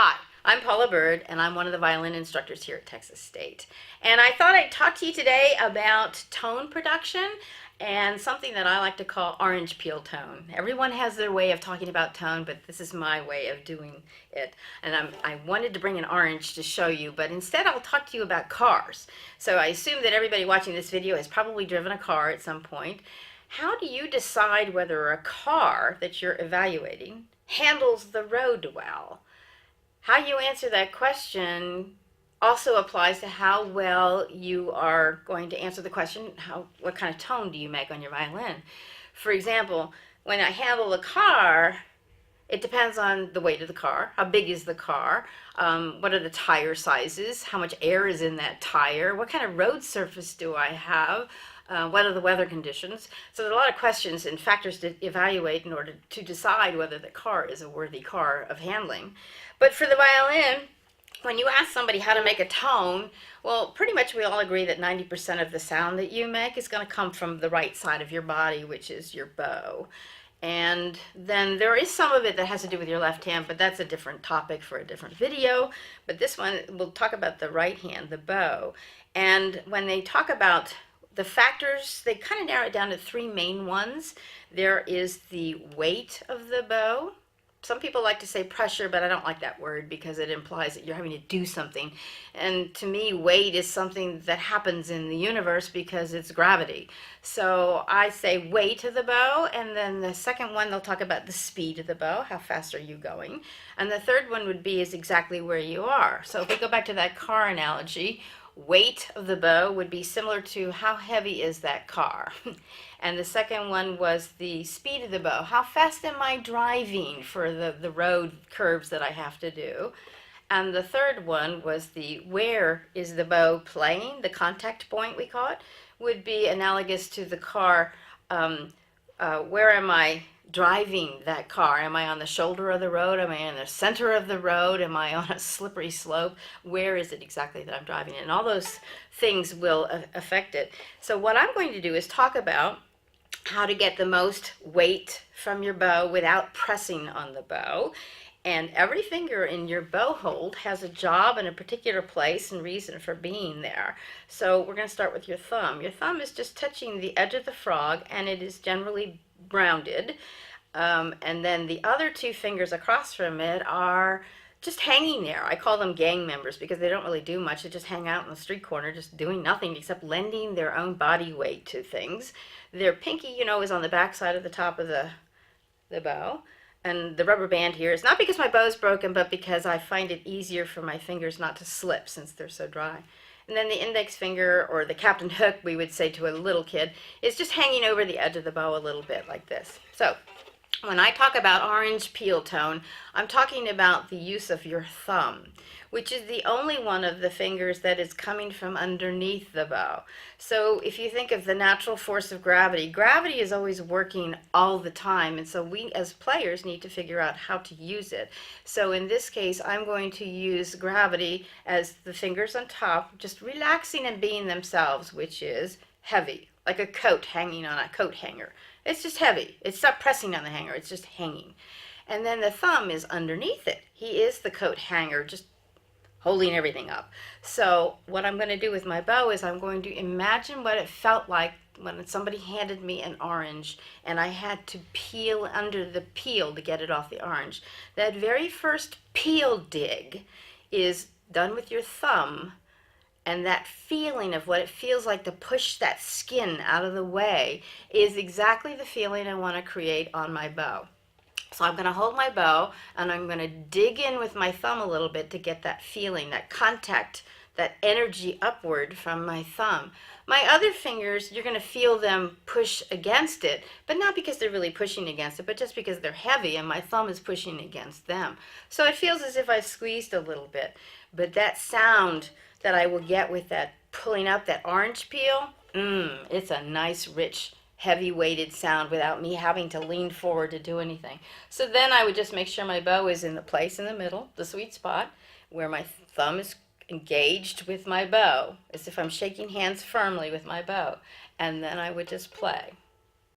Hi, I'm Paula Bird, and I'm one of the violin instructors here at Texas State. And I thought I'd talk to you today about tone production and something that I like to call orange peel tone. Everyone has their way of talking about tone, but this is my way of doing it. And I wanted to bring an orange to show you, but instead I'll talk to you about cars. So I assume that everybody watching this video has probably driven a car at some point. How do you decide whether a car that you're evaluating handles the road well? How you answer that question also applies to how well you are going to answer the question, what kind of tone do you make on your violin? For example, when I handle a car, it depends on the weight of the car, how big is the car, what are the tire sizes, how much air is in that tire, what kind of road surface do I have, what are the weather conditions. So there are a lot of questions and factors to evaluate in order to decide whether the car is a worthy car of handling. But for the violin, when you ask somebody how to make a tone, well, pretty much we all agree that 90% of the sound that you make is going to come from the right side of your body, which is your bow. And then there is some of it that has to do with your left hand, but that's a different topic for a different video. But this one, we'll talk about the right hand, the bow. And when they talk about the factors, they kind of narrow it down to three main ones. There is the weight of the bow. Some people like to say pressure, but I don't like that word because it implies that you're having to do something. And to me, weight is something that happens in the universe because it's gravity. So I say weight of the bow, and then the second one, they'll talk about the speed of the bow, how fast are you going. And the third one would be is exactly where you are. So if we go back to that car analogy, weight of the bow would be similar to how heavy is that car. And the second one was the speed of the bow. How fast am I driving for the road curves that I have to do? And the third one was the where is the bow playing, the contact point we call it, would be analogous to the car. Where am I driving that car? Am I on the shoulder of the road? Am I in the center of the road? Am I on a slippery slope? Where is it exactly that I'm driving? And all those things will affect it. So what I'm going to do is talk about how to get the most weight from your bow without pressing on the bow. And every finger in your bow hold has a job and a particular place and reason for being there. So we're going to start with your thumb. Your thumb is just touching the edge of the frog, and it is generally rounded. And then the other two fingers across from it are just hanging there. I call them gang members because they don't really do much. They just hang out in the street corner just doing nothing except lending their own body weight to things. Their pinky, is on the back side of the top of the bow. And the rubber band here is not because my bow's broken, but because I find it easier for my fingers not to slip since they're so dry. And then the index finger, or the captain hook, we would say to a little kid, is just hanging over the edge of the bow a little bit like this. So when I talk about orange peel tone, I'm talking about the use of your thumb, which is the only one of the fingers that is coming from underneath the bow. So if you think of the natural force of gravity, gravity is always working all the time, and so we as players need to figure out how to use it. So in this case, I'm going to use gravity as the fingers on top, just relaxing and being themselves, which is heavy, like a coat hanging on a coat hanger. It's just heavy. It's not pressing on the hanger, it's just hanging. And then the thumb is underneath it. He is the coat hanger, just holding everything up. So what I'm going to do with my bow is I'm going to imagine what it felt like when somebody handed me an orange and I had to peel under the peel to get it off the orange. That very first peel dig is done with your thumb, and that feeling of what it feels like to push that skin out of the way is exactly the feeling I want to create on my bow. So I'm going to hold my bow and I'm going to dig in with my thumb a little bit to get that feeling, that contact, that energy upward from my thumb. My other fingers, you're going to feel them push against it, but not because they're really pushing against it, but just because they're heavy and my thumb is pushing against them. So it feels as if I squeezed a little bit, but that sound that I will get with that pulling up that orange peel, it's a nice, rich, heavy-weighted sound without me having to lean forward to do anything. So then I would just make sure my bow is in the place in the middle, the sweet spot, where my thumb is engaged with my bow, as if I'm shaking hands firmly with my bow. And then I would just play.